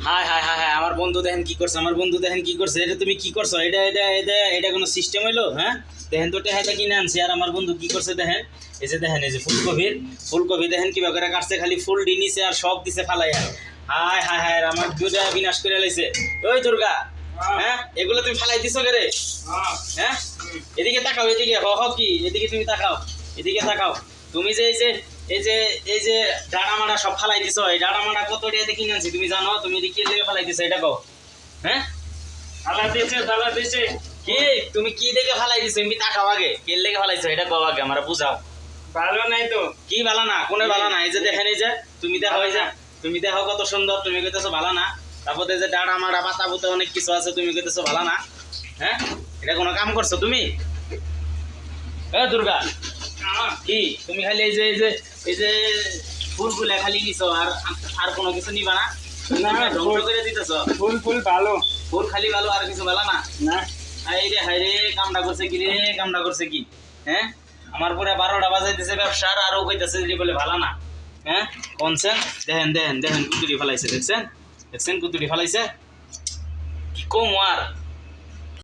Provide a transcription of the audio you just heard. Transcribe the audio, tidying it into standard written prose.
High high high high আমার বন্ধু দেখেন কি করছে, আমার বন্ধু দেখেন কি করছে। এটা তুমি কি করছো? এটা এটা এটা এটা কোনো সিস্টেম হইলো? হ্যাঁ, দেখেন তো টেহাইটা কিনে আনছি আর আমার বন্ধু কি করছে দেখেন। এই যে দেখেন, এই যে ফুলকপি দেখেন কিভাবে করে কাটছে, খালি ফুল ডি নিছে আর সব দিছে ফালাইয়া। হাই হাই হাই আমার দুটা বিনাশ করে লাইছে। ওই দুর্গা, হ্যাঁ এগুলো তুমি ফালাই দিছো কে রে? হ্যাঁ, এদিকে তাকাও, এদিকে হ হ কি, এদিকে তুমি তাকাও, এদিকে তাকাও। তুমি যে এই যে ডাড়া মাড়া সব ফালাই দিছো, এই ডাড়া মাড়া কত টাকা দিয়ে কিনে আনছি তুমি জানো? তুমি এদিকে লেগে ফালাই দিছো এটা কও। হ্যাঁ, তালা দিয়েছে কি তুমি কি দেখে ফালাই দিছো? এমনি তাকাও আগে, কে লেগে ফালাইছো এটা কও আগে, আমরা বুঝাও। ভালো নাই তো। কি ভালো না? কোনে ভালো না? এই যে দেখেন, এই যে তুমি দেখো, এই যে তুমি দেখো কত সুন্দর, তুমি কইতেছো ভালো না। তারপরে এই যে ডাড়া মাড়া পাতা পুতা অনেক কিছু আছে, তুমি কইতেছো ভালো না। হ্যাঁ, এটা কোনো কাম করছো তুমি? এ দুর্গা, কি তুমি খালি এই যে ফুলগুলা খালি নিছো আর আর কোনো কিছু নিবা না? না, তুমি ধ্বংস করে দিতেছো। ফুল ভালো ফুল খালি ভালো, আর কিছু ভালো না? না। হাই রে কামটা করছে কি রে, কামটা করছে কি? হ্যাঁ, আমার পরে 12টা বাজাইতেছে ব্যবসার, আর ও কইতেছে যে বলে ভালো না। হ্যাঁ, কোনছেন দেখেন দেখেন দেখেন কুতুরি ফেলাইছে, দেখছেন দেখছেন কুতুরি ফেলাইছে। কি কম আর